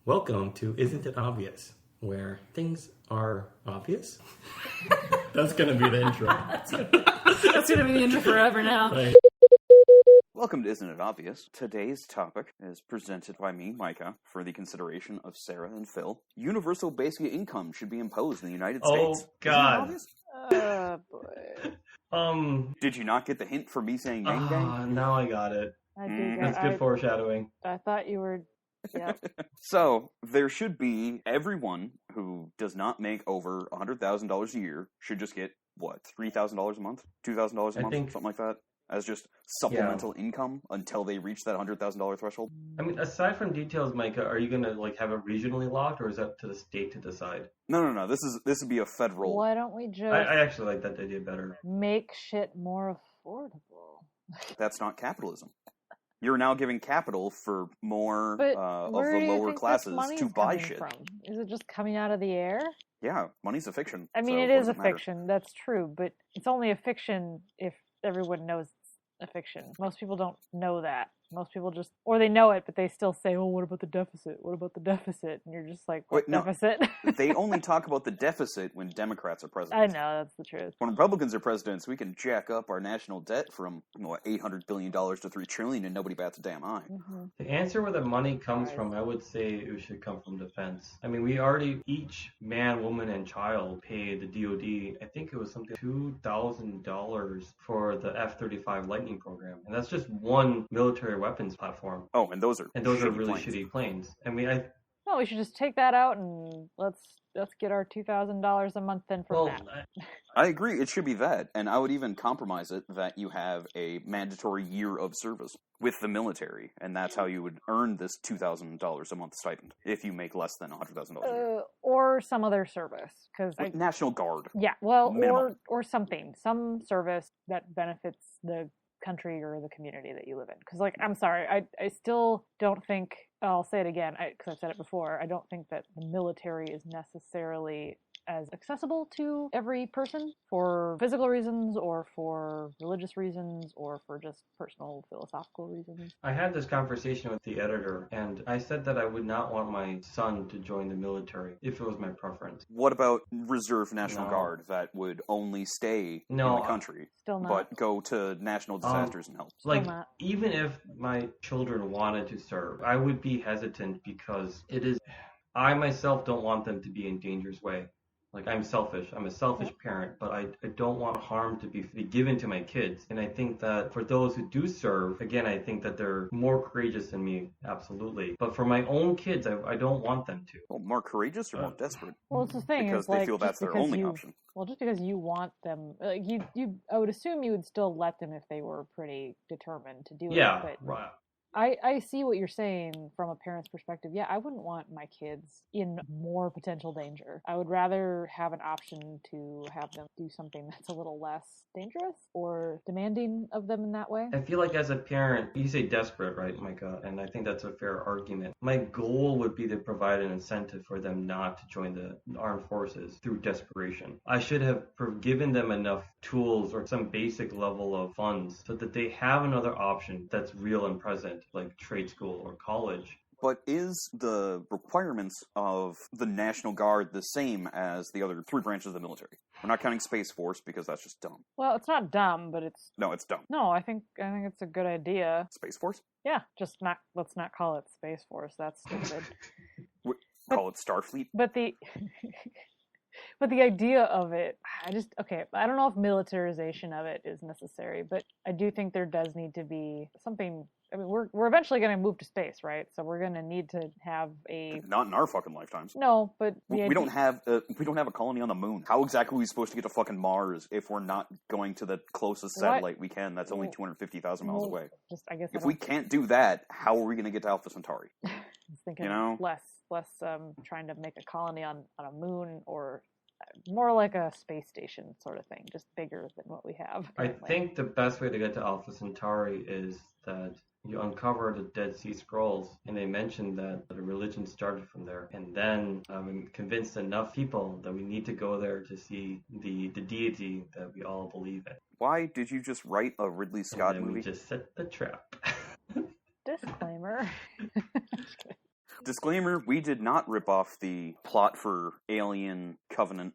Welcome to Isn't It Obvious, where things are obvious. That's going to be the intro. That's going to be the intro forever now. Right. Welcome to Isn't It Obvious. Today's topic is presented by me, Micah, for the consideration of Sera and Phil. Universal basic income should be imposed in the United States. Oh, God. Oh, boy. Did you not get the hint for me saying gang gang? Now I got it. I did That's good foreshadowing. I thought you were... Yeah. So, there should be everyone who does not make over $100,000 a year should just get, what, $3,000 a month? $2,000 a month? Something like that? As just supplemental income until they reach that $100,000 threshold? I mean, aside from details, Micah, are you going to have it regionally locked, or is that to the state to decide? No. This would be a federal. Why don't we just I actually like that idea better. make shit more affordable? That's not capitalism. You're now giving capital for more But of where the do you lower think this classes money's to buy coming shit. from? Is it just coming out of the air? Yeah, money's a fiction. I mean, so it what is does a matter? fiction. That's true, but it's only a fiction if everyone knows it's a fiction. Most people don't know that. Most people just, or they know it, but they still say, "Oh, what about the deficit? What about the deficit?" And you're just like, "What Wait, no. deficit?" They only talk about the deficit when Democrats are I presidents. know, that's the truth. When Republicans are presidents, we can jack up our national debt from $800 billion to $3 trillion, and nobody bats a damn eye. Mm-hmm. To answer where the money comes from, I would say it should come from defense. I mean, we already, each man, woman, and child paid the DoD, I think it was something $2,000 for the F-35 Lightning program. And that's just one military weapons platform. Oh, and those are really planes. shitty planes. I mean, No, we should just take that out and let's get our $2,000 a month in from that. I agree, it should be that. And I would even compromise it that you have a mandatory year of service with the military. And that's how you would earn this $2,000 a month stipend if you make less than $100,000 a year. Or some other service, because National Guard. Yeah, well, Minimum. or something, some service that benefits the country or the community that you live in. Because, I'm sorry, I still don't think, I'll say it again, because I've said it before, I don't think that the military is necessarily as accessible to every person for physical reasons or for religious reasons or for just personal philosophical reasons. I had this conversation with the editor, and I said that I would not want my son to join the military if it was my preference. What about Reserve National Guard that would only stay in the country, Still not. but go to national disasters and help? Even if my children wanted to serve, I would be hesitant because I myself don't want them to be in danger's way. I'm selfish. I'm a selfish parent, but I don't want harm to be given to my kids. And I think that for those who do serve, again, I think that they're more courageous than me, absolutely. But for my own kids, I don't want them to. Well, more courageous or more desperate? Well, it's the thing. Because they feel that's their only option. Well, just because you want them, I would assume you would still let them if they were pretty determined to do it. Yeah, but right. I see what you're saying from a parent's perspective. Yeah, I wouldn't want my kids in more potential danger. I would rather have an option to have them do something that's a little less dangerous or demanding of them in that way. I feel like as a parent, you say desperate, right, Micah? And I think that's a fair argument. My goal would be to provide an incentive for them not to join the armed forces through desperation. I should have given them enough tools or some basic level of funds so that they have another option that's real and present, like trade school or college. But is the requirements of the National Guard the same as the other three branches of the military? We're not counting Space Force because that's just dumb. Well, it's not dumb, but it's... No, it's dumb. No, I think it's a good idea. Space Force? Yeah, let's not call it Space Force. That's stupid. Call it Starfleet? But the... But the idea of it, I don't know if militarization of it is necessary, but I do think there does need to be something. I mean, we're eventually going to move to space, right? So we're going to need to have a... Not in our fucking lifetimes. No, but... We don't have a colony on the moon. How exactly are we supposed to get to fucking Mars if we're not going to the closest satellite we can that's only 250,000 miles away? If we can't do that, how are we going to get to Alpha Centauri? I was thinking less trying to make a colony on a moon or... more like a space station sort of thing, just bigger than what we have currently. I think the best way to get to Alpha Centauri is that you uncover the Dead Sea Scrolls, and they mentioned that the religion started from there. And then convinced enough people that we need to go there to see the deity that we all believe in. Why did you just write a Ridley Scott movie? We just set the trap. Disclaimer. Disclaimer, we did not rip off the plot for Alien Covenant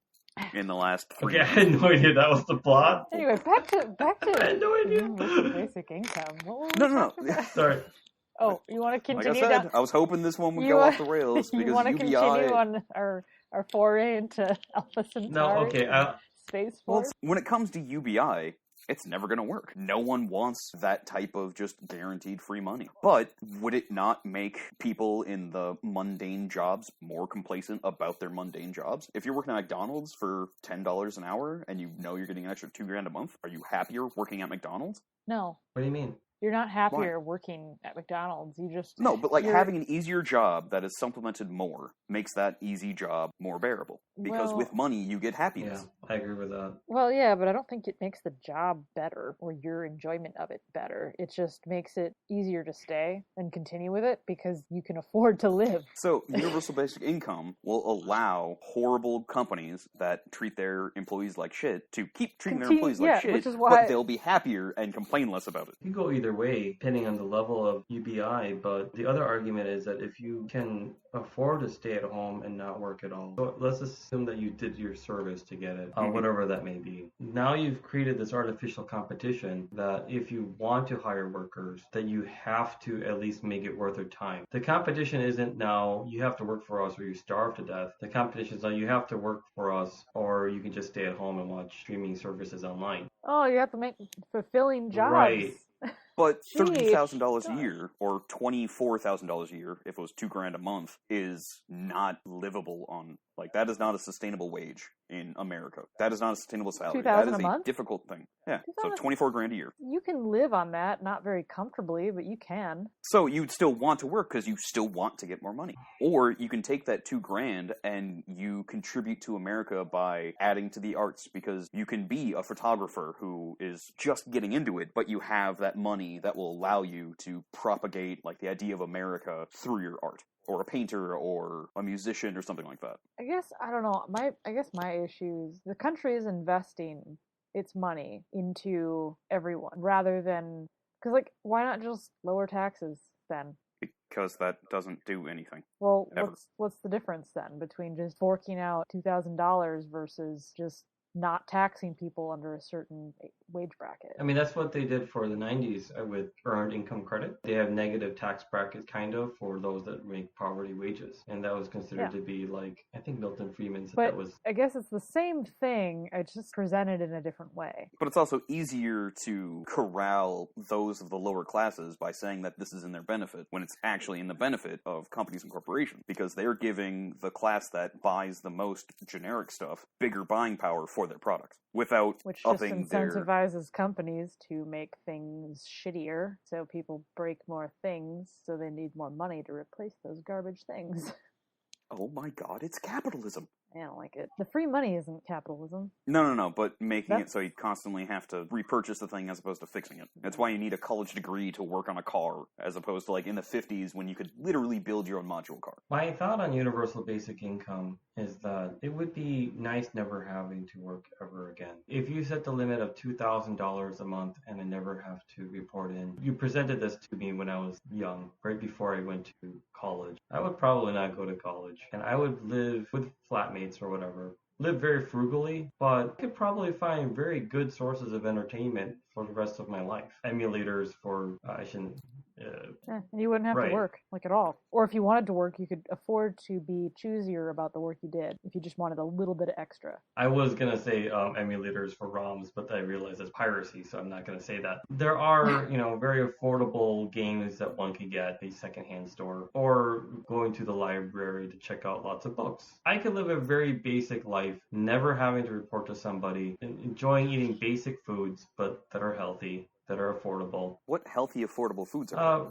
in the last 3 Okay, I had no idea that was the plot. Anyway, back to I had no idea. universal basic income. What were we No. talking about? Sorry. Oh, you want to Like continue I said, down? I was hoping this one would You go wa- off the rails You because want to UBI... continue on our foray into Alpha Centauri? No, okay. Space Well, Force? when it comes to UBI, it's never going to work. No one wants that type of just guaranteed free money. But would it not make people in the mundane jobs more complacent about their mundane jobs? If you're working at McDonald's for $10 an hour and you know you're getting an extra $2,000 a month, are you happier working at McDonald's? No. What do you mean? You're not happier working at McDonald's. You just... No, but like having an easier job that is supplemented more makes that easy job more bearable. Because Well- with money, you get happiness. Yeah, I agree with that. Well, yeah, but I don't think it makes the job better or your enjoyment of it better. It just makes it easier to stay and continue with it because you can afford to live. So, universal basic income will allow horrible companies that treat their employees like shit to keep treating their employees like shit, which is why... but they'll be happier and complain less about it. You can go either way, depending on the level of UBI, but the other argument is that if you can afford to stay at home and not work at all, so let's assume that you did your service to get it, whatever that may be. Now you've created this artificial competition that if you want to hire workers, that you have to at least make it worth their time. The competition isn't now, you have to work for us or you starve to death. The competition is now, you have to work for us or you can just stay at home and watch streaming services online. Oh, you have to make fulfilling jobs. Right. But Gee, $30,000 a year, or $24,000 a year, if it was $2,000 a month, is not livable on. Like, that is not a sustainable wage in America. That is not a sustainable salary. That is $2,000 a month? difficult thing. Yeah, so $2,000 $24,000 a year. You can live on that, not very comfortably, but you can. So you'd still want to work because you still want to get more money. Or you can take that $2,000 and you contribute to America by adding to the arts because you can be a photographer who is just getting into it, but you have that money that will allow you to propagate like the idea of America through your art. Or a painter, or a musician, or something like that. I guess, I don't know, I guess my issue is the country is investing its money into everyone rather than, because like, why not just lower taxes then? Because that doesn't do anything. Well, Ever. what's the difference then between just forking out $2,000 versus just not taxing people under a certain wage bracket? I mean, that's what they did for the 90s with earned income credit. They have negative tax brackets, kind of, for those that make poverty wages. And that was considered to be like, I think Milton Friedman said that was... I guess it's the same thing, it's just presented in a different way. But it's also easier to corral those of the lower classes by saying that this is in their benefit, when it's actually in the benefit of companies and corporations, because they're giving the class that buys the most generic stuff bigger buying power for their products without which just upping incentivizes companies to make things shittier, so people break more things, so they need more money to replace those garbage things. Oh my god, it's capitalism. I don't like it. The free money isn't capitalism. No, but making it so you constantly have to repurchase the thing as opposed to fixing it. That's why you need a college degree to work on a car, as opposed to like in the 50s when you could literally build your own module car. My thought on universal basic income is that it would be nice never having to work ever again. If you set the limit of $2,000 a month and I never have to report in, you presented this to me when I was young, right before I went to college. I would probably not go to college, and I would live with flatmates or whatever. Live very frugally, but I could probably find very good sources of entertainment for the rest of my life. Emulators for, I shouldn't... you wouldn't have to work, like, at all. Or if you wanted to work, you could afford to be choosier about the work you did, if you just wanted a little bit of extra. I was going to say emulators for ROMs, but I realized it's piracy, so I'm not going to say that. There are, very affordable games that one could get at a secondhand store, or going to the library to check out lots of books. I could live a very basic life, never having to report to somebody, enjoying eating basic foods, but that are healthy, that are affordable. What healthy, affordable foods are there?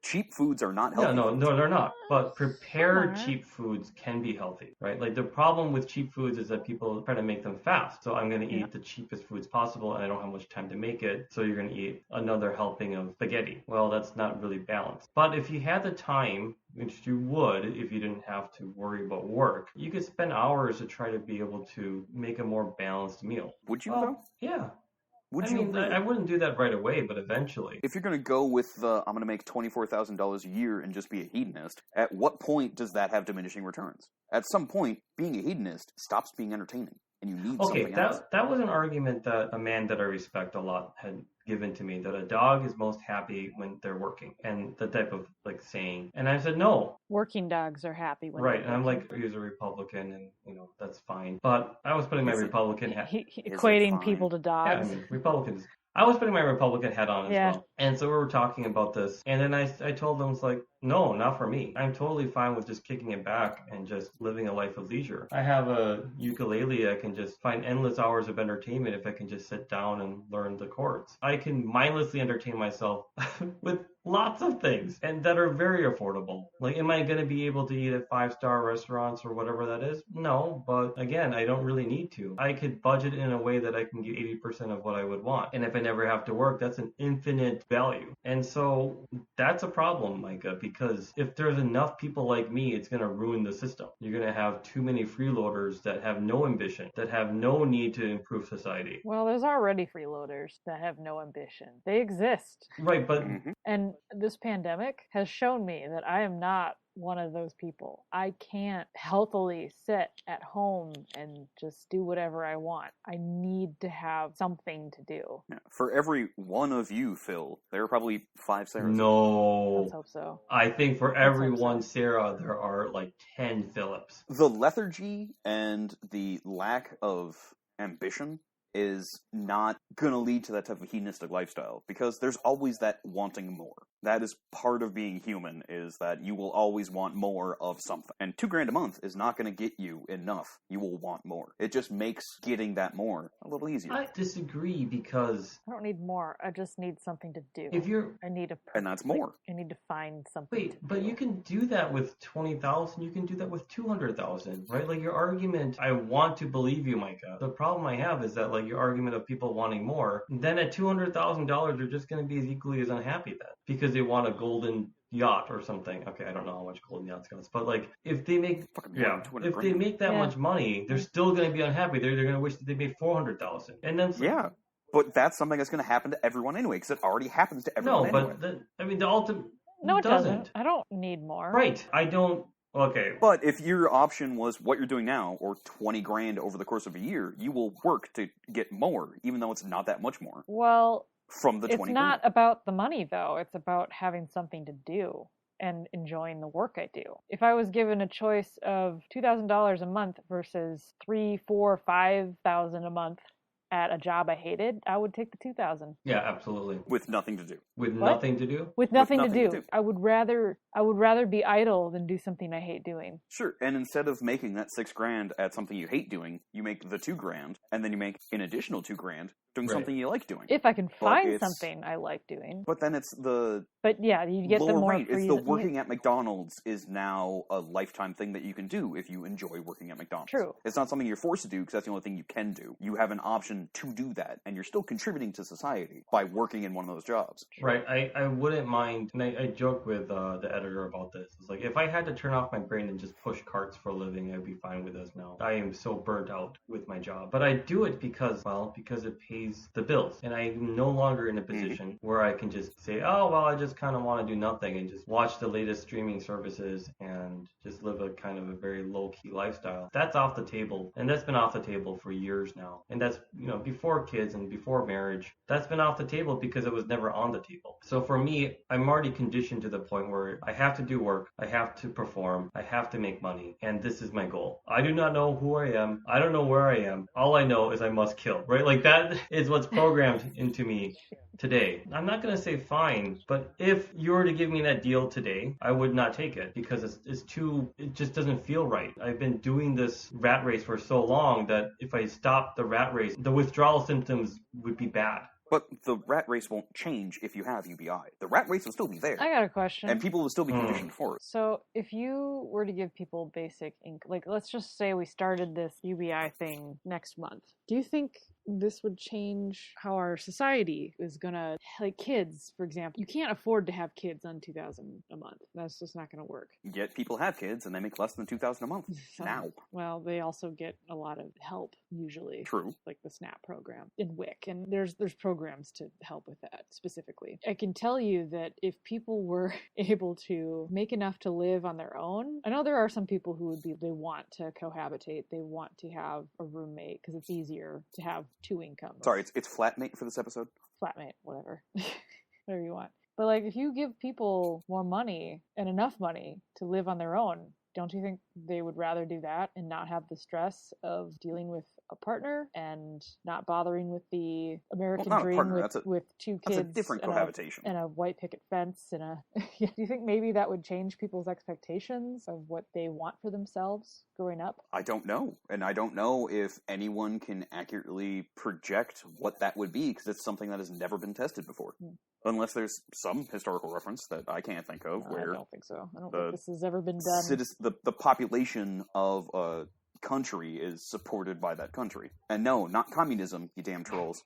Cheap foods are not healthy. No, they're not. But prepared cheap foods can be healthy, right? Like the problem with cheap foods is that people try to make them fast. So I'm going to eat the cheapest foods possible and I don't have much time to make it. So you're going to eat another helping of spaghetti. Well, that's not really balanced. But if you had the time, which you would if you didn't have to worry about work, you could spend hours to try to be able to make a more balanced meal. Would you though? Yeah. I wouldn't do that right away, but eventually. If you're going to go with I'm going to make $24,000 a year and just be a hedonist, at what point does that have diminishing returns? At some point, being a hedonist stops being entertaining, and you need something else. That was an argument that a man that I respect a lot had given to me, that a dog is most happy when they're working, and the type of saying. And I said, no. Working dogs are happy when right. And I'm like, he's a Republican, and that's fine. But I was putting my Republican hat. Equating people to dogs. Yeah, Republicans. I was putting my Republican hat on as well. And so we were talking about this. And then I told them, it's like, no, not for me. I'm totally fine with just kicking it back and just living a life of leisure. I have a ukulele. I can just find endless hours of entertainment if I can just sit down and learn the chords. I can mindlessly entertain myself with lots of things, and that are very affordable. Like, am I going to be able to eat at 5-star restaurants or whatever that is? No, but again, I don't really need to. I could budget in a way that I can get 80% of what I would want. And if I never have to work, that's an infinite value. And so that's a problem, Micah, because if there's enough people like me, it's going to ruin the system. You're going to have too many freeloaders that have no ambition, that have no need to improve society. Well, there's already freeloaders that have no ambition. They exist. Right, but... And this pandemic has shown me that I am not one of those people. I can't healthily sit at home and just do whatever I want. I need to have something to do. Yeah. For every one of you, Phil, there are probably 5 Seras. No. Let's hope so. I think for every one Sera, there are like 10 Phillips. The lethargy and the lack of ambition is not going to lead to that type of hedonistic lifestyle, because there's always that wanting more. That is part of being human, is that you will always want more of something. And $2,000 a month is not going to get you enough. You will want more. It just makes getting that more a little easier. I disagree, because I don't need more. I just need something to do. And that's more. I need to find something. Wait, but you can do that with 20,000. You can do that with 200,000, right? Like, your argument, I want to believe you, Micah. The problem I have is that, like, your argument of people wanting more, then at $200,000, they're just going to be as equally as unhappy then, because they want a golden yacht or something. Okay, I don't know how much golden yachts cost, but like, if they make that much money, they're still going to be unhappy. They're going to wish that they made 400,000, and then but that's something that's going to happen to everyone anyway, because it already happens to everyone anyway. The ultimate. No, it doesn't. I don't need more. Right, I don't. Okay. But if your option was what you're doing now, or $20,000 over the course of a year, you will work to get more, even though it's not that much more. Well, from the $20,000. It's not about the money, though. It's about having something to do and enjoying the work I do. If I was given a choice of $2,000 a month versus $3,000, $4,000, $5,000 a month at a job I hated, I would take the 2,000. Yeah, absolutely. With nothing to do. With nothing to do? With nothing to do. I would rather be idle than do something I hate doing. Sure. And instead of making that $6,000 at something you hate doing, you make the $2,000, and then you make an additional $2,000 doing something you like doing. If I can find something I like doing. But then it's the... But yeah, you get the more... It's the working at McDonald's is now a lifetime thing that you can do if you enjoy working at McDonald's. True. It's not something you're forced to do, because that's the only thing you can do. You have an option to do that, and you're still contributing to society by working in one of those jobs. Right. I wouldn't mind, and I joke with the editor about this. It's like, if I had to turn off my brain and just push carts for a living, I'd be fine with this now. I am so burnt out with my job. But I do it because it pays the bills. And I'm no longer in a position where I can just say, oh, well, I just kind of want to do nothing and just watch the latest streaming services and just live a kind of a very low-key lifestyle. That's off the table. And that's been off the table for years now. And that's, before kids and before marriage, that's been off the table because it was never on the table. So for me, I'm already conditioned to the point where I have to do work, I have to perform, I have to make money, and this is my goal. I do not know who I am. I don't know where I am. All I know is I must kill, right? Like, that is what's programmed into me today. I'm not going to say fine, but if you were to give me that deal today, I would not take it because it just doesn't feel right. I've been doing this rat race for so long that if I stopped the rat race, the withdrawal symptoms would be bad. But the rat race won't change if you have UBI. The rat race will still be there. I got a question. And people will still be conditioned for it. So if you were to give people basic income, like, let's just say we started this UBI thing next month. Do you think this would change how our society is gonna, like kids, for example. You can't afford to have kids on $2,000 a month. That's just not gonna work. Yet people have kids and they make less than $2,000 a month now. Well, they also get a lot of help usually. True. Like the SNAP program in WIC, and there's programs to help with that specifically. I can tell you that if people were able to make enough to live on their own, I know there are some people who they want to cohabitate, they want to have a roommate because it's easier to have two incomes. Sorry, it's flatmate for this episode? Flatmate, whatever. Whatever you want. But like if you give people more money and enough money to live on their own, don't you think they would rather do that and not have the stress of dealing with a partner and not bothering with the American dream with two kids? That's a different cohabitation. And a white picket fence and a... Do you think maybe that would change people's expectations of what they want for themselves growing up? I don't know. And I don't know if anyone can accurately project what that would be because it's something that has never been tested before. Unless there's some historical reference that I can't think of where... I don't think so. I don't think this has ever been done. The population of a country is supported by that country. And no, not communism, you damn trolls.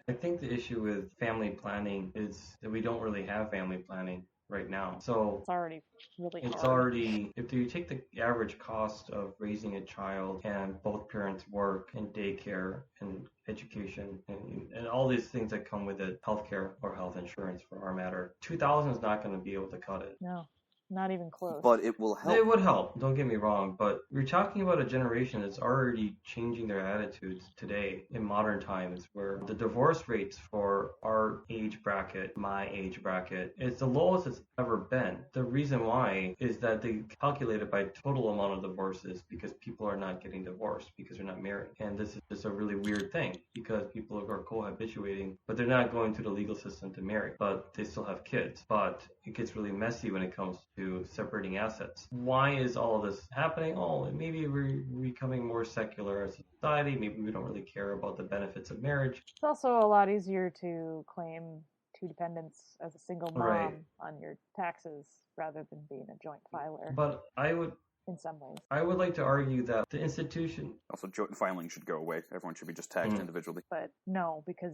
I think the issue with family planning is that we don't really have family planning right now. So it's already really hard. It's already, if you take the average cost of raising a child and both parents work and daycare and education and all these things that come with it, healthcare or health insurance for our matter, $2,000 is not going to be able to cut it. No. Not even close. But it will help. It would help, don't get me wrong, but we're talking about a generation that's already changing their attitudes today in modern times, where the divorce rates for our age bracket, my age bracket, is the lowest it's ever been. The reason why is that they calculate it by total amount of divorces because people are not getting divorced because they're not married. And this is just a really weird thing because people are cohabituating, but they're not going through the legal system to marry, but they still have kids. But it gets really messy when it comes to separating assets. Why is all of this happening? Oh, maybe we're becoming more secular as a society. Maybe we don't really care about the benefits of marriage. It's also a lot easier to claim two dependents as a single mom on your taxes rather than being a joint filer. But in some ways, I would like to argue that the institution... Also, joint filing should go away. Everyone should be just taxed individually. But because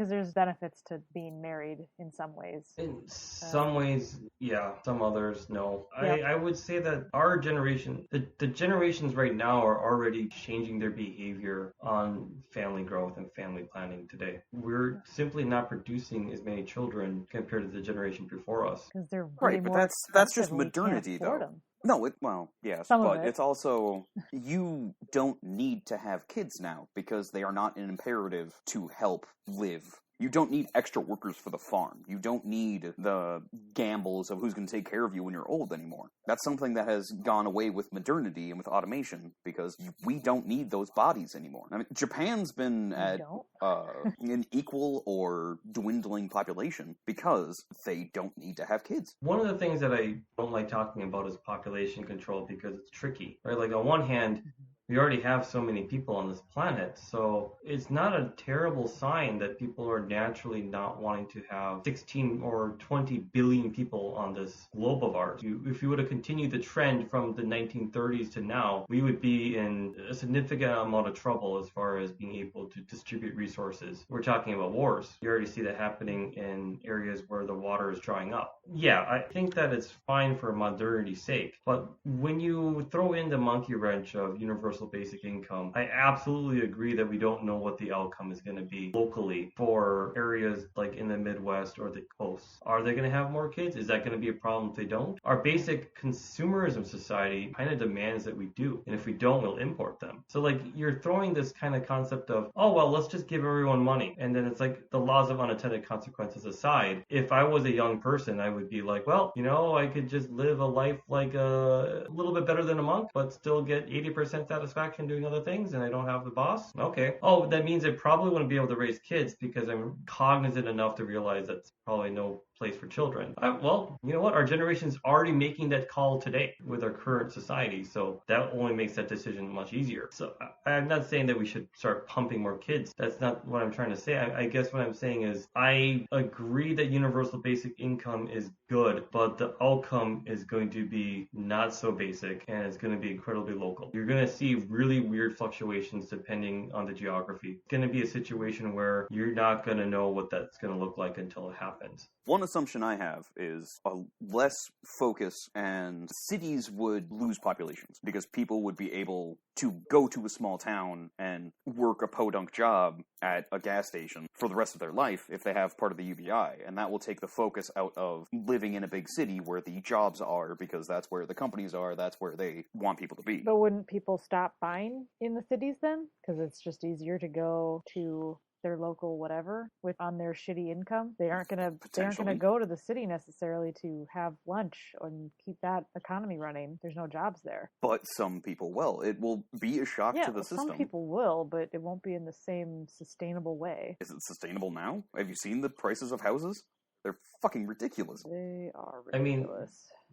there's benefits to being married in some ways. In some ways, yeah. Some others, no. Yep. I would say that our generation, the generations right now are already changing their behavior on family growth and family planning today. We're simply not producing as many children compared to the generation before us. Because they're right, but that's just modernity, though. Them. No, yes, but it's also, you don't need to have kids now because they are not an imperative to help live. You don't need extra workers for the farm. You don't need the gambles of who's going to take care of you when you're old anymore. That's something that has gone away with modernity and with automation because we don't need those bodies anymore. I mean, Japan's been at an equal or dwindling population because they don't need to have kids. One of the things that I don't like talking about is population control because it's tricky, right? Like on one hand, we already have so many people on this planet, so it's not a terrible sign that people are naturally not wanting to have 16 or 20 billion people on this globe of ours. If you were to continue the trend from the 1930s to now, we would be in a significant amount of trouble as far as being able to distribute resources. We're talking about wars. You already see that happening in areas where the water is drying up. Yeah, I think that it's fine for modernity's sake, but when you throw in the monkey wrench of universal basic income, I absolutely agree that we don't know what the outcome is going to be locally for areas like in the Midwest or the coast. Are they going to have more kids? Is that going to be a problem if they don't? Our basic consumerism society kind of demands that we do, and if we don't, we'll import them. So like you're throwing this kind of concept of, oh well, let's just give everyone money, and then it's like the laws of unintended consequences aside, if I was a young person, I would be like, well, I could just live a life like a little bit better than a monk, but still get 80% satisfaction doing other things, and I don't have the boss. Okay. Oh, that means I probably wouldn't be able to raise kids because I'm cognizant enough to realize that's probably no place for children. Well, you know what? Our generation's already making that call today with our current society, so that only makes that decision much easier. So I'm not saying that we should start pumping more kids. That's not what I'm trying to say. I guess what I'm saying is I agree that universal basic income is good, but the outcome is going to be not so basic, and it's going to be incredibly local. You're going to see really weird fluctuations depending on the geography. It's going to be a situation where you're not going to know what that's going to look like until it happens. One assumption I have is a less focus, and cities would lose populations because people would be able to go to a small town and work a podunk job at a gas station for the rest of their life if they have part of the UBI, and that will take the focus out of living in a big city where the jobs are, because that's where the companies are, that's where they want people to be. But wouldn't people stop buying in the cities then? Because it's just easier to go to their local whatever on their shitty income. They aren't gonna go to the city necessarily to have lunch and keep that economy running. There's no jobs there. But some people will. It will be a shock to the system. Some people will, but it won't be in the same sustainable way. Is it sustainable now? Have you seen the prices of houses? They're fucking ridiculous. They are ridiculous. I mean,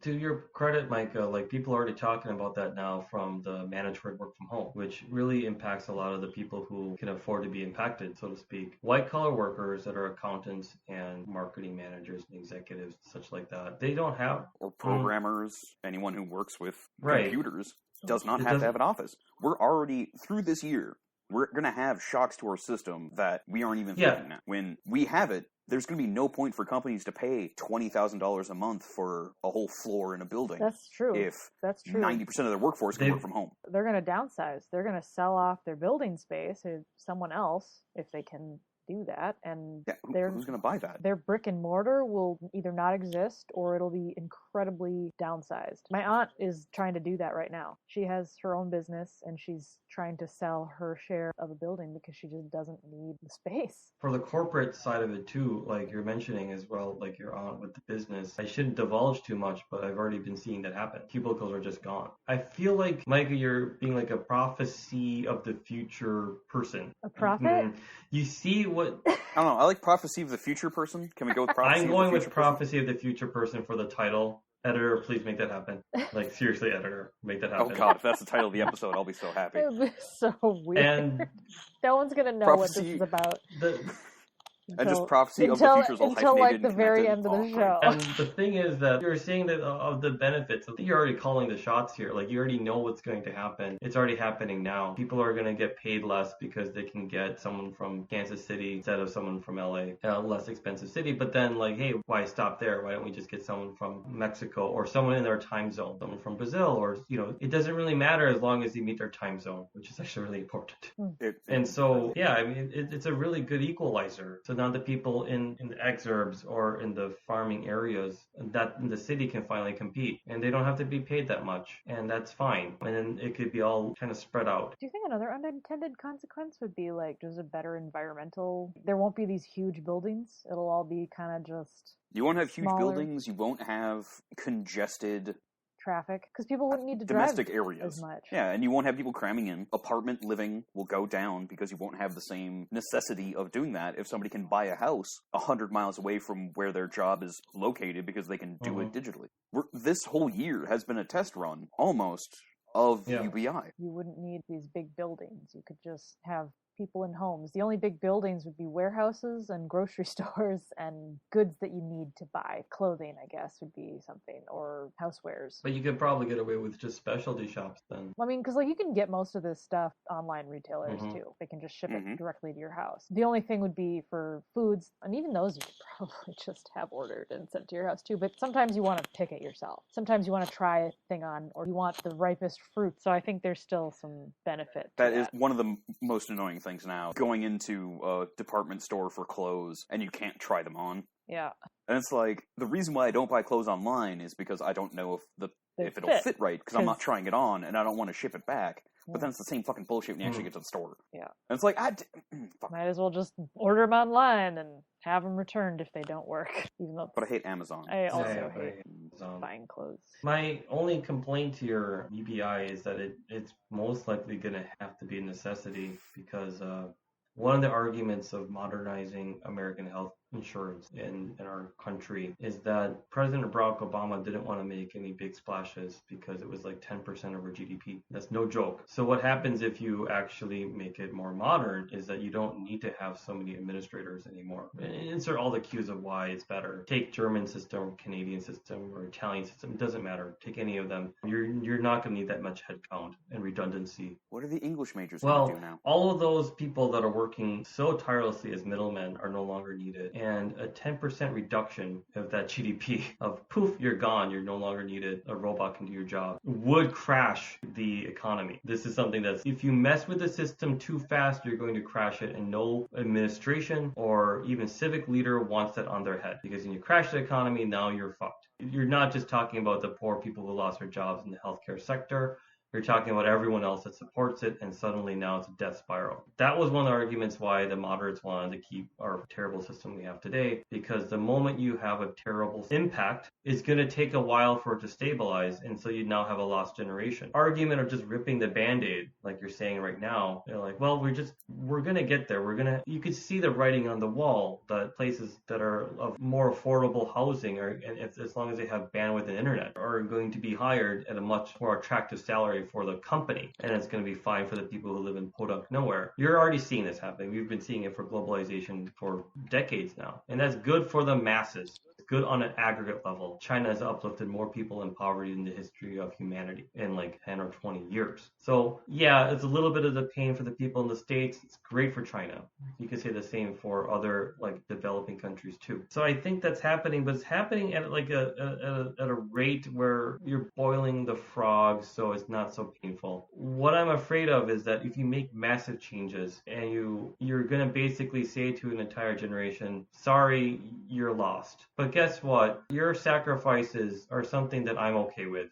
to your credit, Micah, like people are already talking about that now from the mandatory work from home, which really impacts a lot of the people who can afford to be impacted, so to speak. White collar workers that are accountants and marketing managers and executives, such like that, they don't have... Or programmers, anyone who works with computers does not have to have an office. We're already, through this year, we're going to have shocks to our system that we aren't even thinking now. When we have it, there's going to be no point for companies to pay $20,000 a month for a whole floor in a building. That's true. If that's true. 90% of their workforce can work from home. They're going to downsize. They're going to sell off their building space to someone else if they can do that, and who's going to buy that? Their brick and mortar will either not exist or it'll be incredibly downsized. My aunt is trying to do that right now. She has her own business and she's trying to sell her share of a building because she just doesn't need the space. For the corporate side of it too, like you're mentioning as well, like your aunt with the business, I shouldn't divulge too much, but I've already been seeing that happen. Cubicles are just gone. I feel like, Micah, you're being like a prophecy of the future person. A prophet? Mm-hmm. You see what... I don't know. I like prophecy of the future person. Can we go with prophecy I'm going with prophecy person? of the future person for the title. Editor, please make that happen. Like, seriously, editor, make that happen. Oh, God, if that's the title of the episode, I'll be so happy. It would be so weird. And no one's going to know what this is about. And just prophecy of the future is all until like the and very end of the show. And the thing is that you're saying that of the benefits, I think you're already calling the shots here. Like you already know what's going to happen. It's already happening now. People are going to get paid less because they can get someone from Kansas City instead of someone from LA, a less expensive city. But then like, hey, why stop there? Why don't we just get someone from Mexico or someone in their time zone, someone from Brazil, or, you know, it doesn't really matter as long as they meet their time zone, which is actually really important. And so, yeah, I mean, it's a really good equalizer. So now the people in the exurbs or in the farming areas that in the city can finally compete, and they don't have to be paid that much, and that's fine. And then it could be all kind of spread out. Do you think another unintended consequence would be like just a better environmental? There won't be these huge buildings. It'll all be kind of just. You won't have huge smaller buildings. You won't have congested traffic because people wouldn't need to domestic drive areas as much. Yeah, and you won't have people cramming in. Apartment living will go down because you won't have the same necessity of doing that if somebody can buy a house 100 miles away from where their job is located because they can do it digitally. This whole year has been a test run, almost, of UBI. You wouldn't need these big buildings. You could just have people in homes. The only big buildings would be warehouses and grocery stores and goods that you need to buy. Clothing, I guess, would be something, or housewares. But you could probably get away with just specialty shops then. I mean, because like you can get most of this stuff online retailers too. They can just ship it directly to your house. The only thing would be for foods, and even those you could probably just have ordered and sent to your house too. But sometimes you want to pick it yourself. Sometimes you want to try a thing on, or you want the ripest fruit. So I think there's still some benefit to that. That is one of the most annoying things now, going into a department store for clothes and you can't try them on. Yeah. And it's like, the reason why I don't buy clothes online is because I don't know if it'll fit right, because I'm not trying it on and I don't want to ship it back. But then it's the same fucking bullshit when you actually get to the store. Yeah. And it's like, might as well just order them online and have them returned if they don't work. Even though. But I hate Amazon. I also hate buying clothes. My only complaint to your UBI is that it's most likely going to have to be a necessity because one of the arguments of modernizing American health insurance in our country is that President Barack Obama didn't want to make any big splashes because it was like 10% of our GDP. That's no joke. So what happens if you actually make it more modern is that you don't need to have so many administrators anymore. Insert all the cues of why it's better. Take German system or Canadian system or Italian system. It doesn't matter. Take any of them. You're not going to need that much headcount and redundancy. What are the English majors going to do now? All of those people that are working so tirelessly as middlemen are no longer needed. And a 10% reduction of that GDP of poof, you're gone, you're no longer needed, a robot can do your job, would crash the economy. This is something that's, if you mess with the system too fast, you're going to crash it, and no administration or even civic leader wants that on their head. Because when you crash the economy, now you're fucked. You're not just talking about the poor people who lost their jobs in the healthcare sector. You're talking about everyone else that supports it, and suddenly now it's a death spiral. That was one of the arguments why the moderates wanted to keep our terrible system we have today, because the moment you have a terrible impact, it's going to take a while for it to stabilize, and so you now have a lost generation. Argument of just ripping the Band-Aid, like you're saying right now, they're like, well, we're going to get there. You could see the writing on the wall that places that are of more affordable housing, and as long as they have bandwidth and internet, are going to be hired at a much more attractive salary for the company, and it's going to be fine for the people who live in podunk nowhere. You're already seeing this happening. We've been seeing it for globalization for decades now, and that's good for the masses. It's good on an aggregate level. China has uplifted more people in poverty in the history of humanity in like 10 or 20 years. So yeah, it's a little bit of the pain for the people in the States. It's great for China. You could say the same for other like developing countries too. So I think that's happening, but it's happening at like at a rate where you're boiling the frog, so it's not so painful. What I'm afraid of is that if you make massive changes and you're going to basically say to an entire generation, sorry, you're lost. But guess what? Your sacrifices are something that I'm okay with.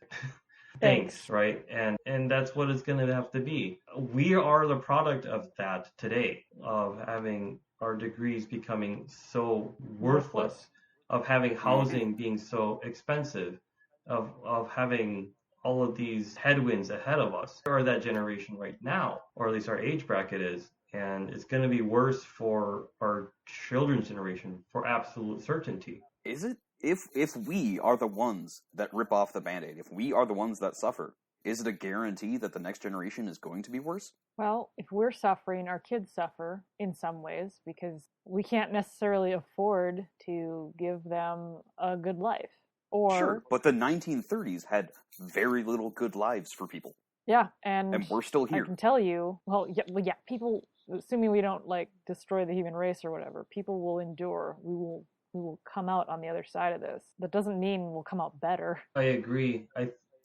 Thanks, right? And that's what it's going to have to be. We are the product of that today, of having our degrees becoming so worthless, of having housing being so expensive, of having all of these headwinds ahead of us. We are that generation right now, or at least our age bracket is. And it's going to be worse for our children's generation, for absolute certainty. Is it? If we are the ones that rip off the Band-Aid, if we are the ones that suffer, is it a guarantee that the next generation is going to be worse? Well, if we're suffering, our kids suffer in some ways because we can't necessarily afford to give them a good life. Sure, but the 1930s had very little good lives for people. Yeah, and we're still here. I can tell you, yeah, people, assuming we don't like destroy the human race or whatever, people will endure. We will come out on the other side of this. That doesn't mean we'll come out better. I agree.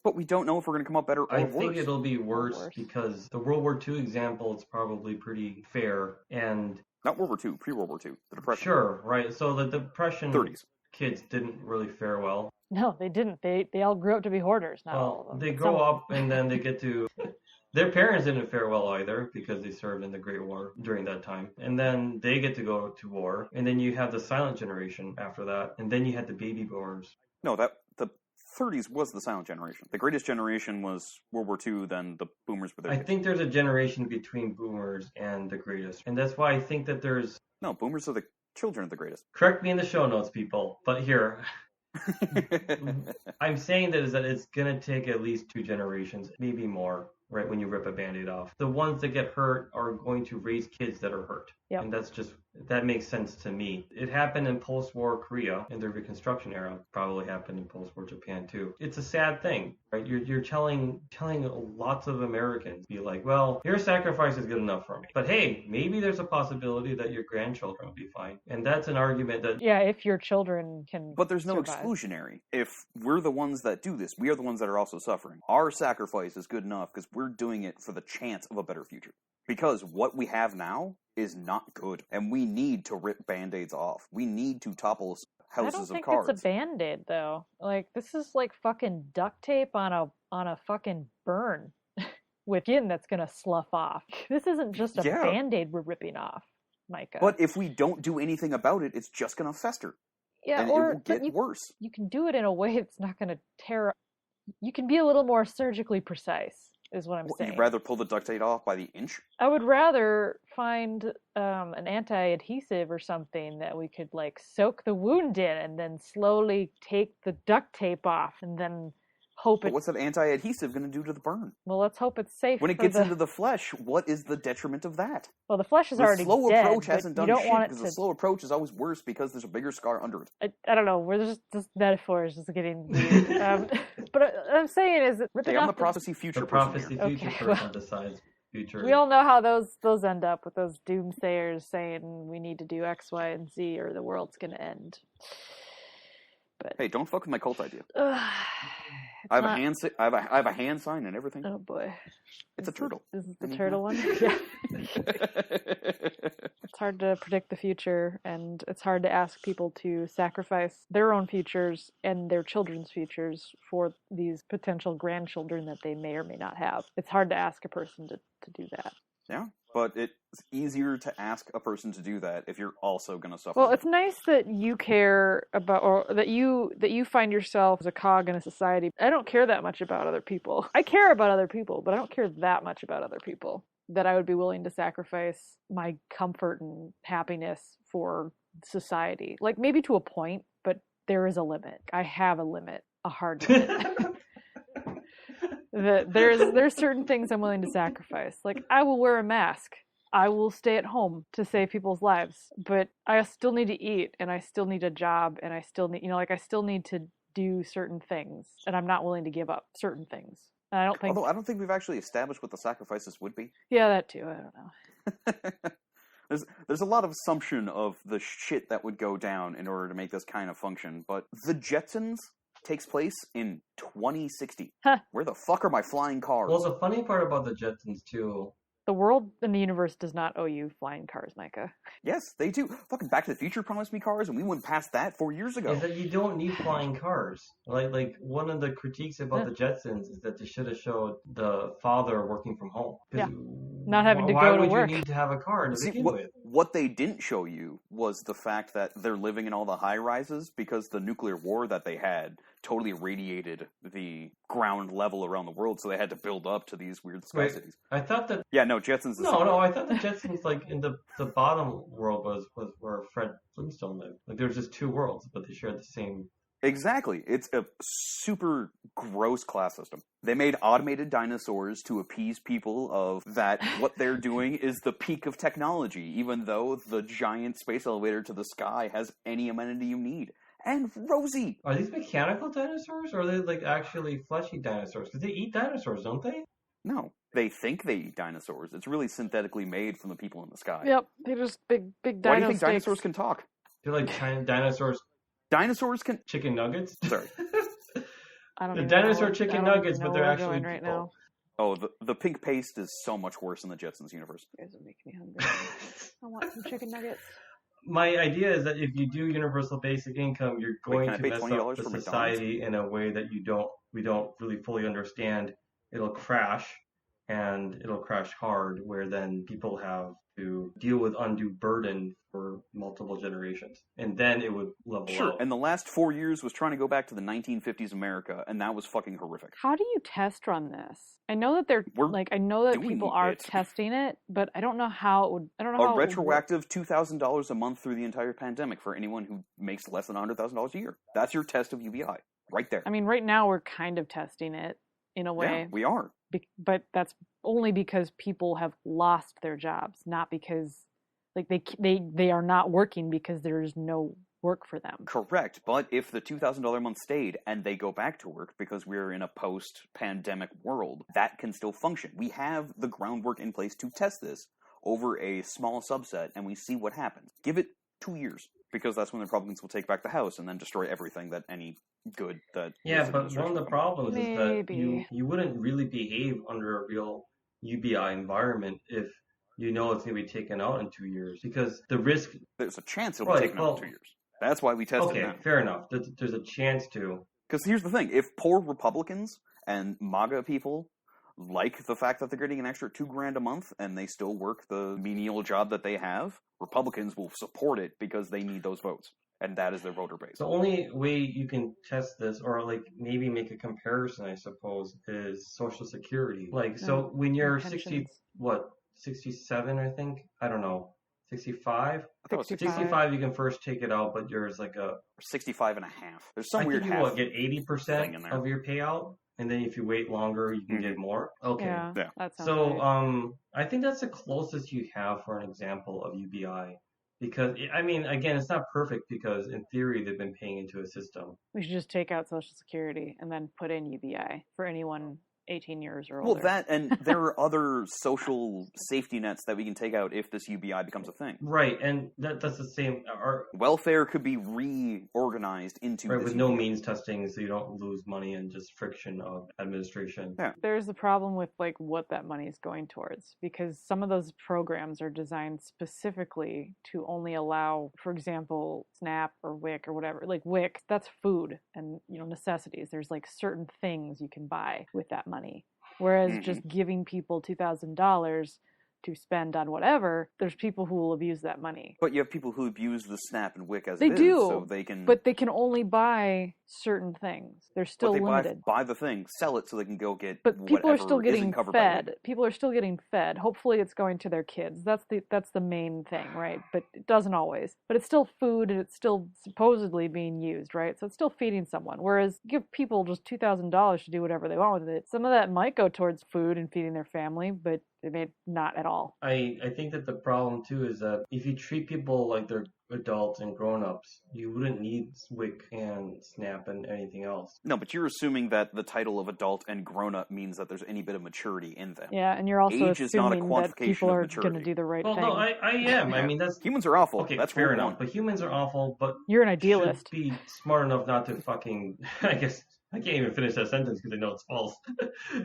But we don't know if we're going to come out better or worse. I think it'll be worse because the World War II example is probably pretty fair. And not World War II, pre-World War II, the Depression. Sure, right. So the Depression 30s. Kids didn't really fare well. No, they didn't. They all grew up to be hoarders. Not all of them. They grow up and then they get to... Their parents didn't fare well either because they served in the Great War during that time. And then they get to go to war. And then you have the silent generation after that. And then you had the baby boomers. No, the 30s was the silent generation. The greatest generation was World War II, then the boomers were there. I think there's a generation between boomers and the greatest. And that's why I think that there's... No, boomers are the children of the greatest. Correct me in the show notes, people. But here... I'm saying that it's going to take at least 2 generations, maybe more, right, when you rip a Band-Aid off. The ones that get hurt are going to raise kids that are hurt. Yep. And that makes sense to me. It happened in post-war Korea in the Reconstruction era. Probably happened in post-war Japan too. It's a sad thing, right? You're telling lots of Americans, be like, well, your sacrifice is good enough for me. But hey, maybe there's a possibility that your grandchildren will be fine. And that's an argument that... Yeah, if your children can But there's no survive. Exclusionary. If we're the ones that do this, we are the ones that are also suffering. Our sacrifice is good enough because we're doing it for the chance of a better future. Because what we have now is not good, and we need to rip Band-Aids off. We need to topple houses of cards. I don't think it's a Band-Aid, though. Like, this is like fucking duct tape on a fucking burn with skin that's gonna slough off. This isn't just a Band-Aid we're ripping off, Micah. But if we don't do anything about it, it's just gonna fester. Yeah, and or it will get worse. You can do it in a way that's not gonna tear. You can be a little more surgically precise. is what I'm saying. You'd rather pull the duct tape off by the inch? I would rather find an anti-adhesive or something that we could like soak the wound in and then slowly take the duct tape off and then hope But what's that anti-adhesive going to do to the burn? Well, let's hope it's safe. When it gets into the flesh, what is the detriment of that? Well, the flesh is already dead. The slow approach hasn't done shit, because the slow approach is always worse because there's a bigger scar under it. I don't know. We're just metaphors just getting weird. But what I'm saying is that hey, I'm the prophecy future person. Person decides future. We all know how those end up with those doomsayers saying we need to do X, Y, and Z or the world's going to end. But hey, don't fuck with my cult idea. I have a hand sign and everything. Oh boy, it's a turtle. Is it the turtle one? Yeah. It's hard to predict the future, and it's hard to ask people to sacrifice their own futures and their children's futures for these potential grandchildren that they may or may not have. It's hard to ask a person to do that. Yeah, but it's easier to ask a person to do that if you're also going to suffer. Well, it's nice that you care about, or that you find yourself as a cog in a society. I don't care that much about other people. I care about other people, but I don't care that much about other people that I would be willing to sacrifice my comfort and happiness for society. Like, maybe to a point, but there is a limit. I have a limit, a hard limit. There's certain things I'm willing to sacrifice. Like, I will wear a mask. I will stay at home to save people's lives. But I still need to eat, and I still need a job, and I still need, I still need to do certain things, and I'm not willing to give up certain things. And I don't think. Although I don't think we've actually established what the sacrifices would be. Yeah, that too. I don't know. There's a lot of assumption of the shit that would go down in order to make this kind of function, but the Jetsons takes place in 2060. Huh. Where the fuck are my flying cars? Well, the funny part about the Jetsons, too... The world and the universe does not owe you flying cars, Micah. Yes, they do. Fucking Back to the Future promised me cars, and we went past that 4 years ago. Is that you don't need flying cars. Like one of the critiques about the Jetsons is that they should have showed the father working from home. Yeah. Not having to go to work. Why would you need to have a car to begin with? What they didn't show you was the fact that they're living in all the high-rises because the nuclear war that they had totally irradiated the ground level around the world, so they had to build up to these weird sky cities. I thought that... Yeah, no, Jetsons... No, I thought the Jetsons, like, in the bottom world was where Fred Flintstone lived. Like, there was just two worlds, but they shared the same... Exactly. It's a super gross class system. They made automated dinosaurs to appease people of that what they're doing is the peak of technology, even though the giant space elevator to the sky has any amenity you need. And Rosie! Are these mechanical dinosaurs, or are they, like, actually fleshy dinosaurs? Because they eat dinosaurs, don't they? No. They think they eat dinosaurs. It's really synthetically made from the people in the sky. Yep. They're just big dino Why do you think steaks. dinosaurs can talk? They're like giant dinosaurs. Dinosaurs can... Chicken nuggets? Sorry. I don't the know. dinosaur chicken nuggets, but they're actually right now. Oh, the pink paste is so much worse in the Jetsons universe. You guys are making me hungry. I want some chicken nuggets. My idea is that if you do universal basic income, you're going to mess up the society in a way that we don't really fully understand. It'll crash, and it'll crash hard, where then people have to deal with undue burden for multiple generations. And then it would level out. And the last 4 years was trying to go back to the 1950s America, and that was fucking horrific. How do you test run this? I know that I know that people are testing it, but I don't know how it would. I don't know how a retroactive $2,000 a month through the entire pandemic for anyone who makes less than $100,000 a year. That's your test of UBI, right there. I mean, right now we're kind of testing it in a way. Yeah, we are. But that's only because people have lost their jobs, not because they are not working because there's no work for them. Correct, but if the $2,000 a month stayed and they go back to work because we're in a post-pandemic world, that can still function. We have the groundwork in place to test this over a small subset, and we see what happens. Give it 2 years, because that's when the Republicans will take back the House and then destroy everything that any good that... Yeah, but one of the problems is that you wouldn't really behave under a real UBI environment if you know it's going to be taken out in 2 years, because the risk... There's a chance it'll be taken out in 2 years. That's why we tested it now. Okay, fair enough. There's a chance to. Because here's the thing. If poor Republicans and MAGA people like the fact that they're getting an extra $2,000 a month and they still work the menial job that they have, Republicans will support it because they need those votes. and that is their voter base. The only way you can test this, or like maybe make a comparison, I suppose, is Social Security. Like, so when you're 67, I think? I don't know. 65? 65, you can first take it out, but there's like a 65 and a half. There's some weird half. You get 80% of your payout, and then if you wait longer, you can get more. Okay. Yeah. That sounds so, right. I think that's the closest you have for an example of UBI. Because, I mean, again, it's not perfect because in theory they've been paying into a system. We should just take out Social Security and then put in UBI for anyone 18 years or older. Well, that, and there are other social safety nets that we can take out if this UBI becomes a thing. Right, and that's the same. Welfare could be reorganized into right, this with UBI. No means testing, so you don't lose money and just friction of administration. Yeah. There's a problem with like what that money is going towards, because some of those programs are designed specifically to only allow, for example, SNAP or WIC or whatever. Like WIC, that's food and necessities. There's like certain things you can buy with that money. Whereas just giving people $2,000 to spend on whatever, there's people who will abuse that money. But you have people who abuse the SNAP and WIC as they it is, do, so they can. But they can only buy certain things. They're still limited. Buy the thing, sell it, so they can go get. But people are still getting fed. People are still getting fed. Hopefully, it's going to their kids. That's the main thing, right? But it doesn't always. But it's still food, and it's still supposedly being used, right? So it's still feeding someone. Whereas give people just $2,000 to do whatever they want with it. Some of that might go towards food and feeding their family, but it may not at all. I think that the problem too is that if you treat people like they're adults and grown-ups, you wouldn't need WIC and SNAP and anything else. No, but you're assuming that the title of adult and grown-up means that there's any bit of maturity in them. Yeah, and you're also Age assuming that people are going to do the right thing. No, I am. I mean, that's... Humans are awful. Okay, that's fair rule enough. one. But humans are awful, but... You're an idealist. Should be smart enough not to fucking... I guess... I can't even finish that sentence because I know it's false.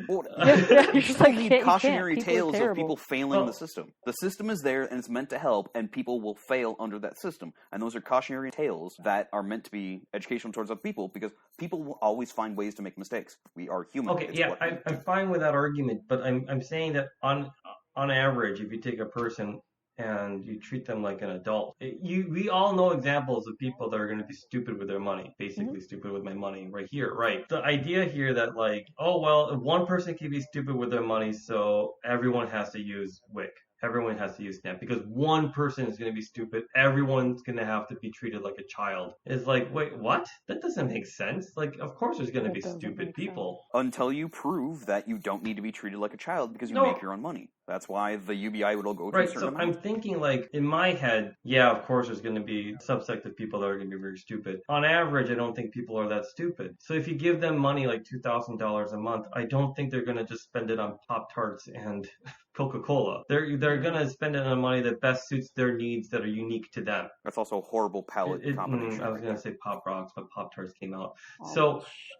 You're just like, need cautionary tales of terrible. people failing the system. The system is there and it's meant to help, and people will fail under that system. And those are cautionary tales that are meant to be educational towards other people, because people will always find ways to make mistakes. We are human. Okay, yeah, I'm fine with that argument, but I'm saying that on average, if you take a person and you treat them like an adult, we all know examples of people that are going to be stupid with their money, basically stupid with my money right here, right? The idea here that like, oh, well, one person can be stupid with their money, so everyone has to use WIC. Everyone has to use SNAP because one person is going to be stupid. Everyone's going to have to be treated like a child. It's like, wait, what? That doesn't make sense. Like, of course there's going to be stupid people. Until you prove that you don't need to be treated like a child because you make your own money. That's why the UBI would all go to a certain amount. I'm thinking like, in my head, yeah, of course there's going to be a subsect of people that are going to be very stupid. On average, I don't think people are that stupid. So if you give them money like $2,000 a month, I don't think they're going to just spend it on Pop-Tarts and Coca-Cola. They're going to spend it on money that best suits their needs that are unique to them. That's also a horrible palate combination. I was going to say Pop Rocks, but Pop-Tarts came out.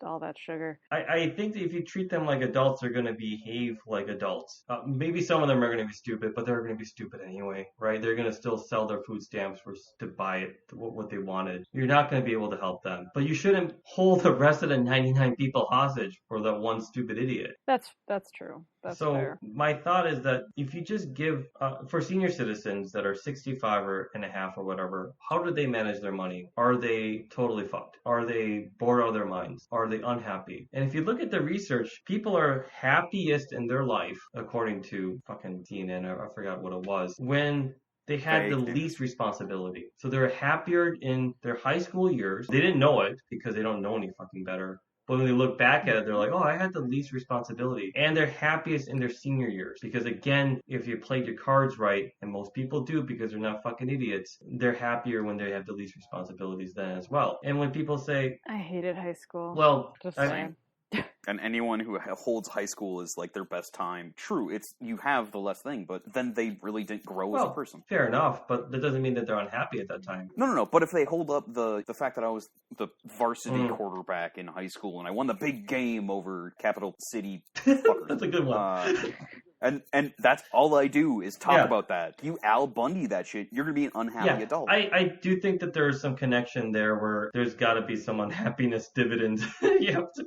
All that sugar. I think that if you treat them like adults, they're going to behave like adults. Maybe some of them are going to be stupid, but they're going to be stupid anyway, right? They're going to still sell their food stamps to buy it, what they wanted. You're not going to be able to help them. But you shouldn't hold the rest of the 99 people hostage for that one stupid idiot. That's true. That's fair. My thought is that if you just give, for senior citizens that are 65 and a half or whatever, how do they manage their money? Are they totally fucked? Are they bored out of their minds? Are they unhappy? And if you look at the research, people are happiest in their life, according to fucking CNN, I forgot what it was, when they had the least responsibility. So they're happier in their high school years. They didn't know it because they don't know any fucking better. But when they look back at it, they're like, oh, I had the least responsibility. And they're happiest in their senior years. Because again, if you played your cards right, and most people do because they're not fucking idiots, they're happier when they have the least responsibilities then as well. And when people say... I hated high school. Well, just saying. And anyone who holds high school as like their best time, true, it's you have the less thing, but then they really didn't grow as a person. Fair enough, but that doesn't mean that they're unhappy at that time. No. But if they hold up the fact that I was the varsity quarterback in high school and I won the big game over Capital City fuckers. That's a good one. And that's all I do is talk about that. You Al Bundy that shit, you're going to be an unhappy adult. I do think that there's some connection there where there's got to be some unhappiness dividends. You have to...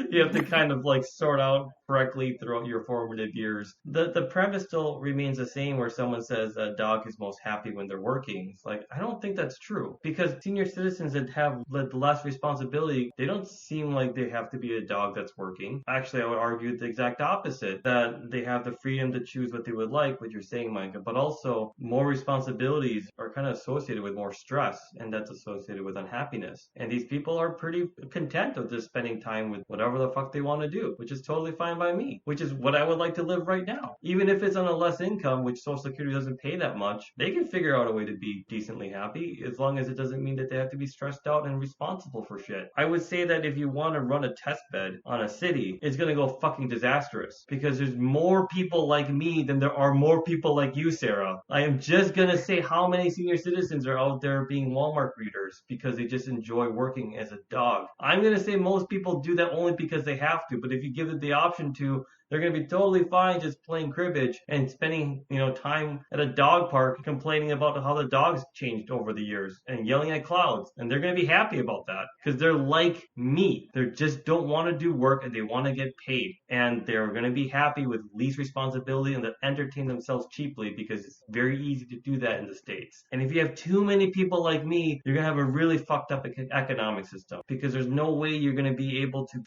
You have to kind of like sort out correctly throughout your formative years. The premise still remains the same where someone says a dog is most happy when they're working. It's like, I don't think that's true because senior citizens that have less responsibility, they don't seem like they have to be a dog that's working. Actually, I would argue the exact opposite, that they have the freedom to choose what they would like, what you're saying, Micah, but also more responsibilities are kind of associated with more stress, and that's associated with unhappiness. And these people are pretty content with just spending time with whatever the fuck they want to do, which is totally fine by me, which is what I would like to live right now. Even if it's on a less income, which Social Security doesn't pay that much, they can figure out a way to be decently happy as long as it doesn't mean that they have to be stressed out and responsible for shit. I would say that if you want to run a test bed on a city, it's going to go fucking disastrous because there's more people like me than there are more people like you, Sera. I am just going to say how many senior citizens are out there being Walmart greeters because they just enjoy working as a dog. I'm going to say most people do that only because they have to, but if you give them the option to, they're going to be totally fine just playing cribbage and spending, time at a dog park complaining about how the dogs changed over the years and yelling at clouds. And they're going to be happy about that because they're like me. They just don't want to do work and they want to get paid. And they're going to be happy with least responsibility and they'll entertain themselves cheaply because it's very easy to do that in the States. And if you have too many people like me, you're going to have a really fucked up economic system because there's no way you're going to be able to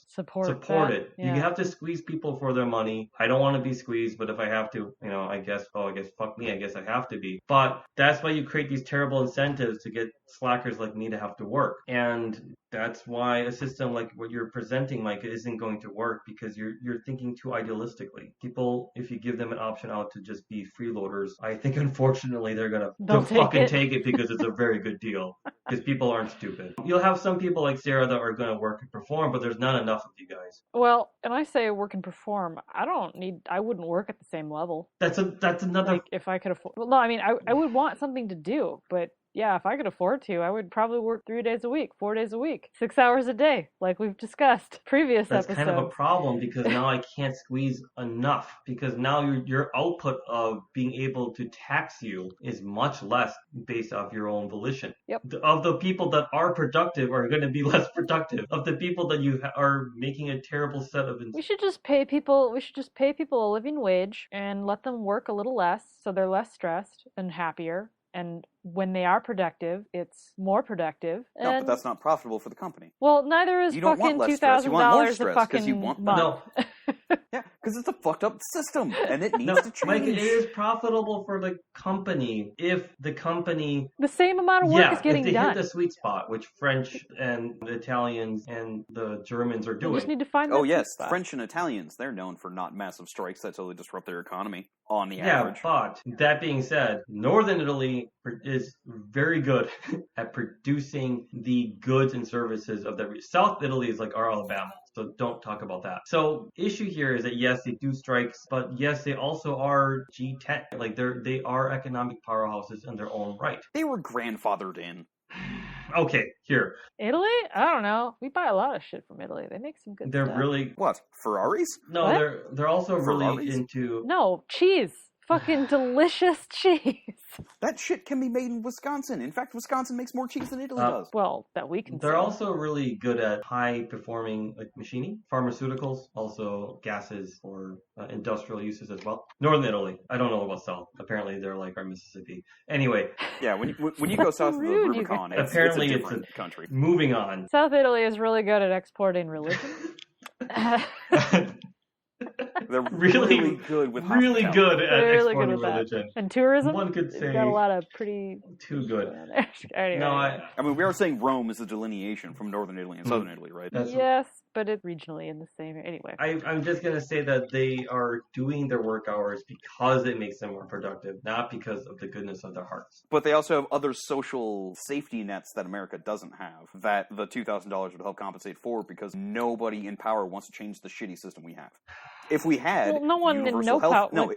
support it. Yeah. You have to squeeze people for their money. I don't want to be squeezed, but if I have to, I guess fuck me, I guess I have to be. But that's why you create these terrible incentives to get slackers like me to have to work. And that's why a system like what you're presenting, Micah, isn't going to work because you're thinking too idealistically. People, if you give them an option out to just be freeloaders, I think unfortunately they're gonna fucking take it because it's a very good deal. Because people aren't stupid. You'll have some people like Sera that are gonna work and perform, but there's not enough of you guys. Well, and I say work and perform. I wouldn't work at the same level. That's another. Like if I could afford. Well, no, I mean I would want something to do, but. Yeah, if I could afford to, I would probably work 3 days a week, 4 days a week, 6 hours a day, like we've discussed previous episodes. That's kind of a problem because now I can't squeeze enough because now your output of being able to tax you is much less based off your own volition. Yep. Of the people that are productive are going to be less productive. Of the people that you are making a terrible set of. We should just pay people a living wage and let them work a little less so they're less stressed and happier. And when they are productive, it's more productive. No, but that's not profitable for the company. Well, neither is fucking $2,000 a fucking month. No. Yeah, because it's a fucked up system, and it needs to change. Mike, it is profitable for the company if the company... The same amount of work is getting done. if they hit the sweet spot, which French and the Italians and the Germans are doing. We just need to find that Oh, yes, spot. French and Italians, they're known for not massive strikes that totally disrupt their economy on the average. Yeah, but that being said, Northern Italy is very good at producing the goods and services of the... South Italy is like our Alabama. So don't talk about that. So issue here is that yes, they do strikes, but yes, they also are G10. Like they are economic powerhouses in their own right. They were grandfathered in. Okay, here. Italy? I don't know. We buy a lot of shit from Italy. They make some good stuff. They're really... What? Ferraris? No, what? they're also really Ferraris? into... No, cheese. Fucking delicious cheese. That shit can be made in Wisconsin. In fact, Wisconsin makes more cheese than Italy does. Well, that we can They're sell. also really good at high-performing machining, pharmaceuticals, also gases for industrial uses as well. Northern Italy. I don't know about South. Apparently, they're like our Mississippi. Anyway. Yeah, when you go south of the Rubicon, it's a different country. Moving on. South Italy is really good at exporting religion. They're really good with really good at really exporting good with religion. That. And tourism. One could say they've got a lot of pretty too good. Anyway. No, I mean, we are saying Rome is a delineation from northern Italy and southern Italy, right? Yes, but it's regionally in the same. Anyway, I'm just gonna say that they are doing their work hours because it makes them more productive, not because of the goodness of their hearts. But they also have other social safety nets that America doesn't have that the $2,000 would help compensate for because nobody in power wants to change the shitty system we have. If we had no one in universal no health, power.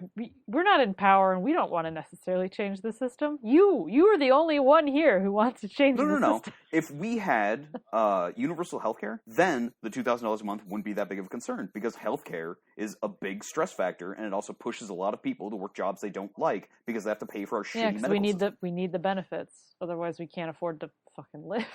We're not in power, and we don't want to necessarily change the system. You are the only one here who wants to change the system. No. If we had universal health care, then the $2,000 a month wouldn't be that big of a concern because health care is a big stress factor, and it also pushes a lot of people to work jobs they don't like because they have to pay for our shitty medical system. we need the benefits. Otherwise, we can't afford to fucking live.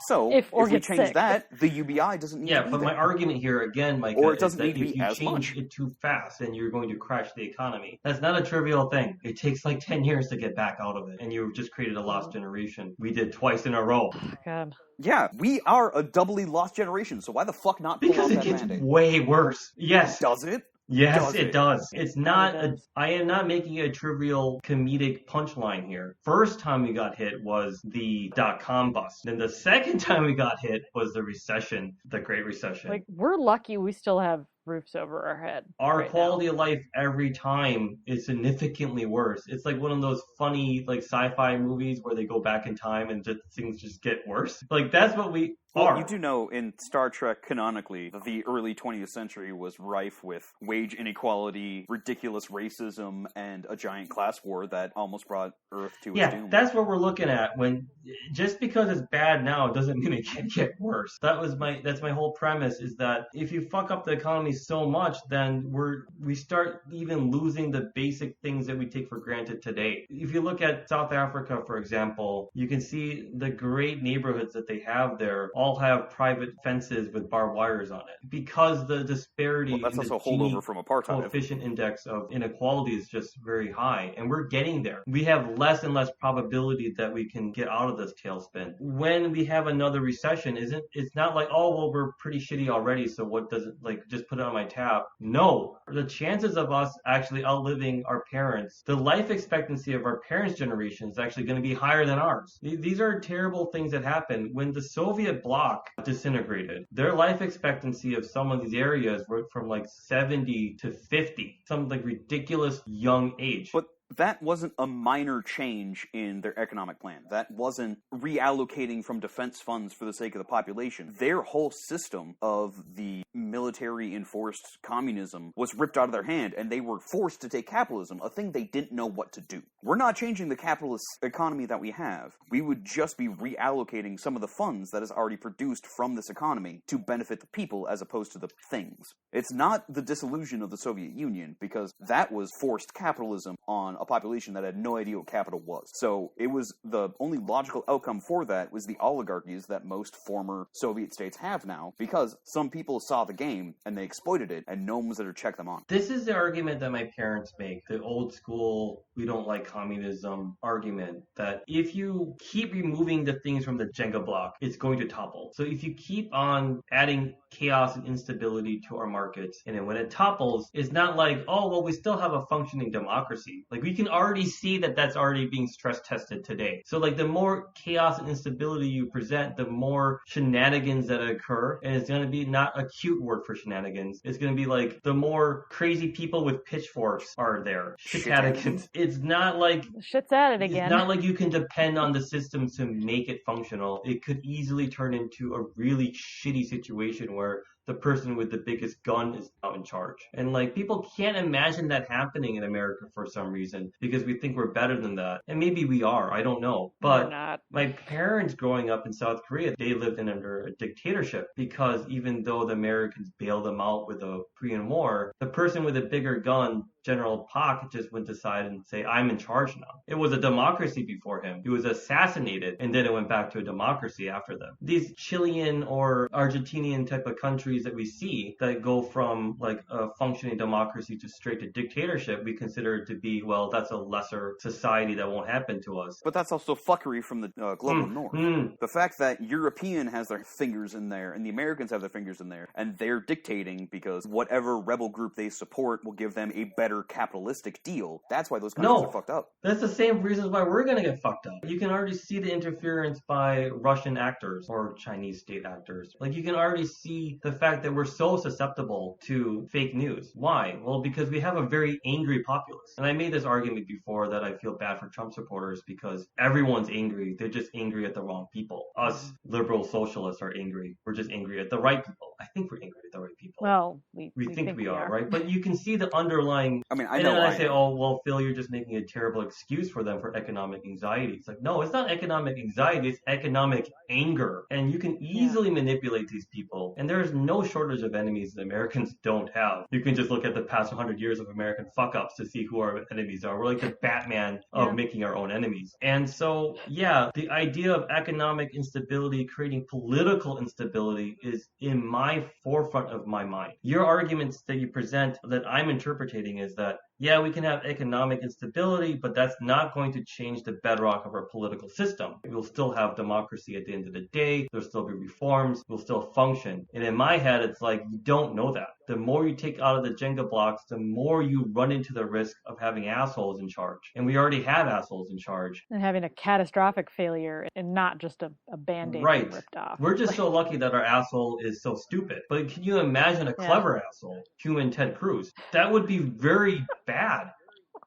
So, if we change that, the UBI doesn't need to be Yeah, but my argument here, again, Micah, or it doesn't need to if be you as change much. it too fast, then you're going to crash the economy. That's not a trivial thing. It takes like 10 years to get back out of it, and you've just created a lost generation. We did twice in a row. God. Yeah, we are a doubly lost generation, so why the fuck not pull Because out it that gets mandate? way worse. Yes. Does it? Yes, it does. It's not. does. I am not making a trivial comedic punchline here. First time we got hit was the .com bust. Then the second time we got hit was the recession, the Great Recession. Like, we're lucky we still have roofs over our head. Our right quality now. of life every time is significantly worse. It's like one of those funny like sci-fi movies where they go back in time and just things just get worse. Like that's what we are. Well, you do know in Star Trek canonically, the early 20th century was rife with wage inequality, ridiculous racism, and a giant class war that almost brought Earth to its doom. Yeah, that's what we're looking at. When just because it's bad now doesn't mean it can't get worse. That's my whole premise is that if you fuck up the economy so much, then we start even losing the basic things that we take for granted today. If you look at South Africa, for example, you can see the great neighborhoods that they have there all have private fences with barbed wires on it because the disparity well, that's in also the holdover from apartheid. coefficient index of inequality is just very high, and we're getting there. We have less and less probability that we can get out of this tailspin. When we have another recession, it's not like, oh well, we're pretty shitty already, so what does it like just put it on my tab? No, the chances of us actually outliving our parents, the life expectancy of our parents' generation is actually going to be higher than ours. These are terrible things that happen. When the Soviet bloc disintegrated, their life expectancy of some of these areas went from like 70 to 50, some like ridiculous young age. But that wasn't a minor change in their economic plan. That wasn't reallocating from defense funds for the sake of the population. Their whole system of the military-enforced communism was ripped out of their hand, and they were forced to take capitalism, a thing they didn't know what to do. We're not changing the capitalist economy that we have. We would just be reallocating some of the funds that is already produced from this economy to benefit the people as opposed to the things. It's not the dissolution of the Soviet Union, because that was forced capitalism on a population that had no idea what capital was. So it was the only logical outcome for that was the oligarchies that most former Soviet states have now, because some people saw the game and they exploited it, and no one was there to check them on. This is the argument that my parents make, the old school, we don't like communism argument, that if you keep removing the things from the Jenga block, it's going to topple. So if you keep on adding chaos and instability to our markets, and then when it topples, it's not like, oh, well, we still have a functioning democracy. Like, we can already see that that's already being stress tested today. So, like, the more chaos and instability you present, the more shenanigans that occur, and it's going to be not a cute word for shenanigans. It's going to be like the more crazy people with pitchforks are there. Shenanigans. It's not like shit's at it again. It's not like you can depend on the system to make it functional. It could easily turn into a really shitty situation where the person with the biggest gun is now in charge. And like, people can't imagine that happening in America for some reason because we think we're better than that. And maybe we are, I don't know. But my parents growing up in South Korea, they lived under a dictatorship because even though the Americans bailed them out with the Korean War, the person with a bigger gun, General Pak, just went aside and say, I'm in charge now. It was a democracy before him. He was assassinated, and then it went back to a democracy after them. These Chilean or Argentinian type of countries that we see that go from like a functioning democracy to straight to dictatorship, we consider it to be, well, that's a lesser society that won't happen to us. But that's also fuckery from the global north. The fact that European has their fingers in there and the Americans have their fingers in there, and they're dictating because whatever rebel group they support will give them a better capitalistic deal. That's why those countries are fucked up. That's the same reasons why we're going to get fucked up. You can already see the interference by Russian actors or Chinese state actors. Like, you can already see the fact that we're so susceptible to fake news. Why? Well, because we have a very angry populace. And I made this argument before that I feel bad for Trump supporters because everyone's angry. They're just angry at the wrong people. Us liberal socialists are angry. We're just angry at the right people. I think we're angry at the right people. Well, we think we are, right? But you can see the underlying... I mean, I know. And then I say, oh, well, Phil, you're just making a terrible excuse for them for economic anxiety. It's like, no, it's not economic anxiety. It's economic anger. And you can easily manipulate these people. And there's no no shortage of enemies that Americans don't have. You can just look at the past 100 years of American fuck-ups to see who our enemies are. We're like the Batman of making our own enemies. And so, yeah, the idea of economic instability creating political instability is in my forefront of my mind. Your arguments that you present that I'm interpreting is that, yeah, we can have economic instability, but that's not going to change the bedrock of our political system. We'll still have democracy at the end of the day. There'll still be reforms. We'll still function. And in my head, it's like, you don't know that. The more you take out of the Jenga blocks, the more you run into the risk of having assholes in charge. And we already have assholes in charge. And having a catastrophic failure and not just a Band-Aid ripped off. We're just so lucky that our asshole is so stupid. But can you imagine a clever asshole? Human Ted Cruz. That would be very bad.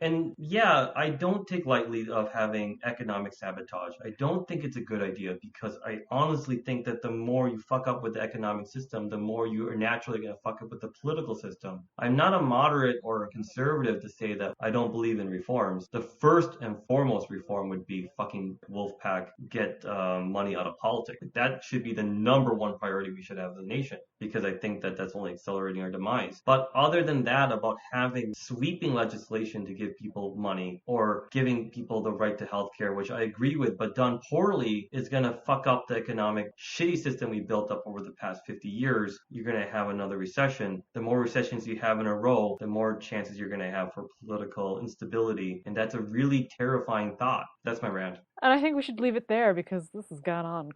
And yeah, I don't take lightly of having economic sabotage. I don't think it's a good idea because I honestly think that the more you fuck up with the economic system, the more you are naturally going to fuck up with the political system. I'm not a moderate or a conservative to say that I don't believe in reforms. The first and foremost reform would be fucking Wolfpack get money out of politics. That should be the number one priority we should have as a nation because I think that that's only accelerating our demise. But other than that, about having sweeping legislation to give people money or giving people the right to healthcare, which I agree with, but done poorly is going to fuck up the economic shitty system we built up over the past 50 years. You're going to have another recession. The more recessions you have in a row, the more chances you're going to have for political instability. And that's a really terrifying thought. That's my rant. And I think we should leave it there because this has gone on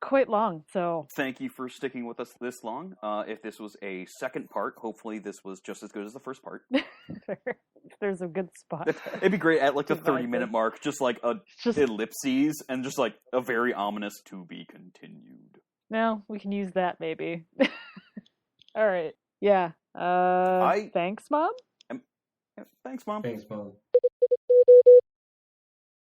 quite long. So thank you for sticking with us this long. If this was a second part, hopefully this was just as good as the first part. There's a good spot. It'd be great at like the 30-minute mark, just like ellipses and just like a very ominous to be continued. No, we can use that maybe. All right. Yeah. Thanks, Mom. Thanks, Mom. Thanks, Mom.